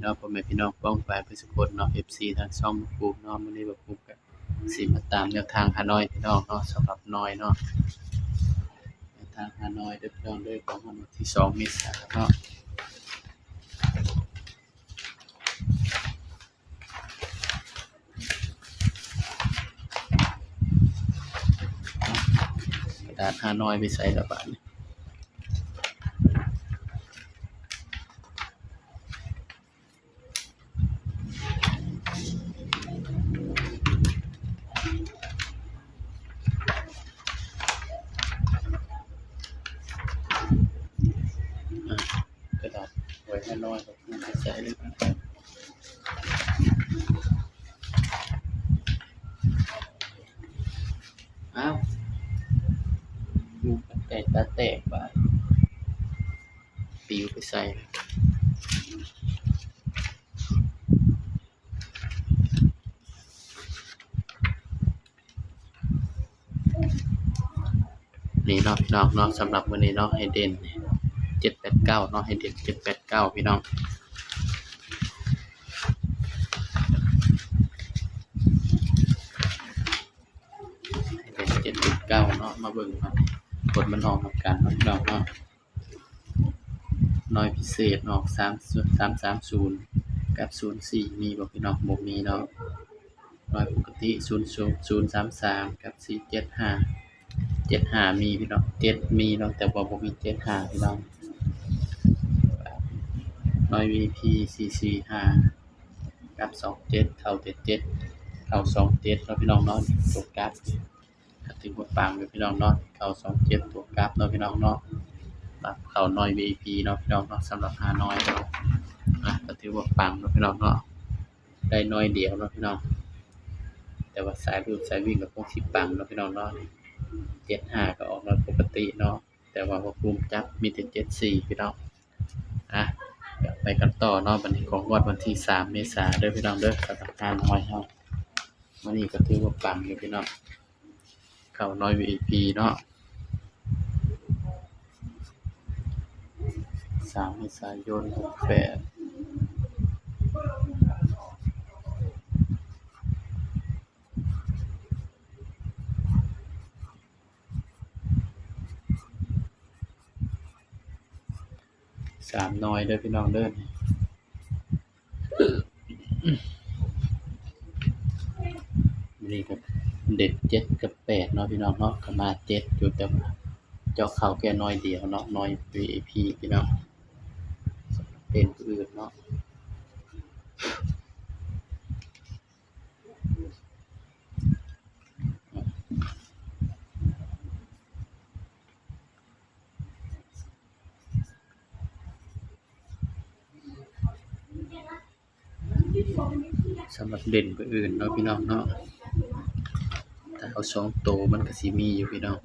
เนาะพ่อแม่พี่น้องป้องปรายเพื่อสุขเนาะ FC ทางช่องบ่ปูเนาะมื้อนี้บ่ปูก็สิมาตามแนวทางฮานอยพี่น้องเนาะสำหรับน้อยเนาะแนวทางฮานอยเด้อพี่น้องเด้อของวันที่2เมษายนเนาะกระดาษฮานอยไปใส่ละบาดนี้กระดาษไว้ฮานอยบ่ปูไปใส่เลยอ้าวงูกันไก่ตาแตกบาดปิวไปใส่นี่เนาะพี่น้องเนาะสำหรับมื้อนี้เนาะให้เด่น789เนาะให้เด่น789พี่น้องให้เด่น789เนาะมาเบิ่งเนาะผลมันออกนำกันเนาะพี่น้องเนาะน้อยพิเศษออก330กับ04มีบ่พี่น้องบ่มีเนาะน้อยปกติ03033กับ475 75มีพี่น้อง7มีเนาะแต่ว่าบ่มี75พี่น้องน้อย VIP 445กับ27เข้า77เข้า27เนาะพี่น้องเนาะตัวกราฟก็ถือว่าปังอยู่พี่น้องเนาะเข้า27ตัวกราฟเนาะพี่น้องเนาะรับเข้าน้อย VIP เนาะพี่น้องเนาะสำหรับฮานอยเนาะก็ถือว่าปังเนาะพี่น้องเนาะได้น้อยเดียวเนาะพี่น้องแต่ว่าสายรูดสายวิ่งก็คงสิปังเนาะพี่น้องเนาะ75ก็ออกมาปกติเนาะแต่ว่าบ่ภูมิจับมีแต่74พี่น้องเดี๋ยวไปกันต่อเนาะบัดนี้ของงวดวันที่3เมษายนเด้อพี่น้องเด้อสำหรับฮานอยเฮาวันนี้ก็ถือว่าปังอยู่พี่น้องเข้าน้อย VIP เนาะ3เมษายน683น้อยเด้อพี่น้องเด้อนี่ก็เด็ด7กับ8เนาะพี่น้องเนาะก็มา7อยู่แต่ว่าเจาะเข้าแค่น้อยเดียวเนาะน้อย VIP พี่น้องเป็นผู้อื่นเนาะสำหรับเด่นผู้อื่นเนาะพี่น้องเนาะถ้าเอา2ตัวมันก็สิมีอยู่พี่น้อง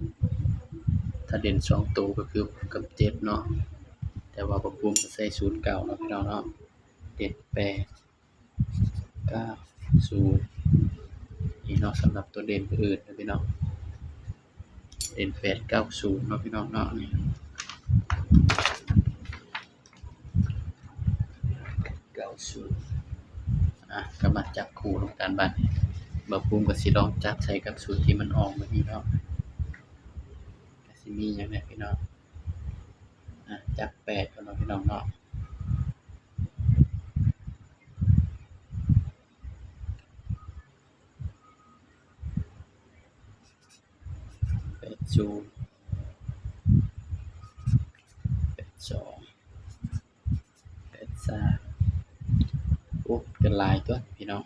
ถ้าเด่น2ตัวก็คือ6กับ7เนาะแต่ว่าบ่ภูมิก็ใส่09เนาะพี่น้องเนาะเด่น8 90นี่เนาะสำหรับตัวเด่นผู้อื่นนะพี่น้องเด่น890เนาะพี่น้องเนาะนี่90ก็มาจับคู่นำกันบัดนี้บ่ภูมิก็สิลองจับใส่กับสูตรที่มันออกมานี่เนาะก็สิมีหยังแหน่พี่น้องจับ8ก่อนเนาะพี่น้องเนาะ80 82 83โอ้เป็นหลายตัวพี่น้อง85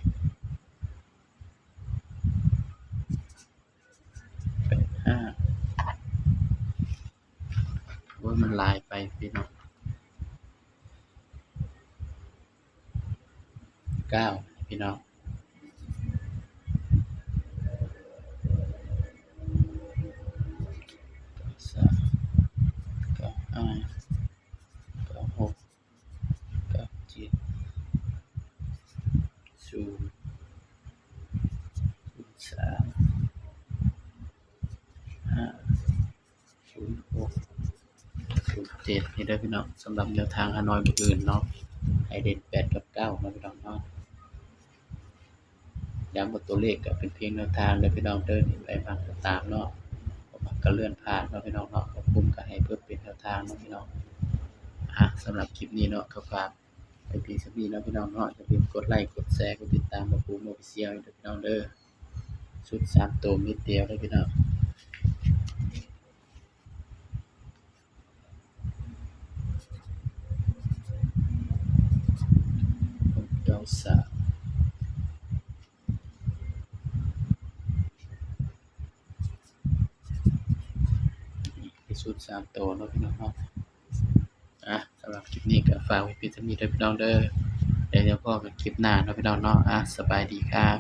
โอ้ยมันหลายไปพี่น้อง9พี่น้อง93 95 96 97 0 03 5 06 07นี่เด้อพี่น้องสำหรับแนวทางฮานอยผู้อื่นเนาะ ให้เด่น8กับ9เนาะพี่น้องเนาะย้ำว่าตัวเลขก็เป็นเพียงแนวทางเด้อพี่น้องเด้อนี่ไปมักก็ตามเนาะบ่มักก็เลื่อนผ่านเนาะพี่น้องเนาะบ่คุ้มก็ให้เพื่อเป็นแนวทางเนาะพี่น้องสำหรับคลิปนี้เนาะก็ฝากไว้เพียงเท่านี้เนาะพี่น้องเนาะอย่าลืมกดไลก์กดแชร์กดติดตามบ่ปูม Official เด้อพี่น้องเด้อชุด3ตัวเม็ดเดียวเด้อพี่น้อง93เป็นชุด3ตัวเนาะพี่น้องเนาะสำหรับคลิปนี้ก็ฝากไว้เพียงเท่านี้เด้อพี่น้องเด้อเดี๋ยวพบกันคลิปหน้าเนาะพี่น้องเนาะสบายดีครับ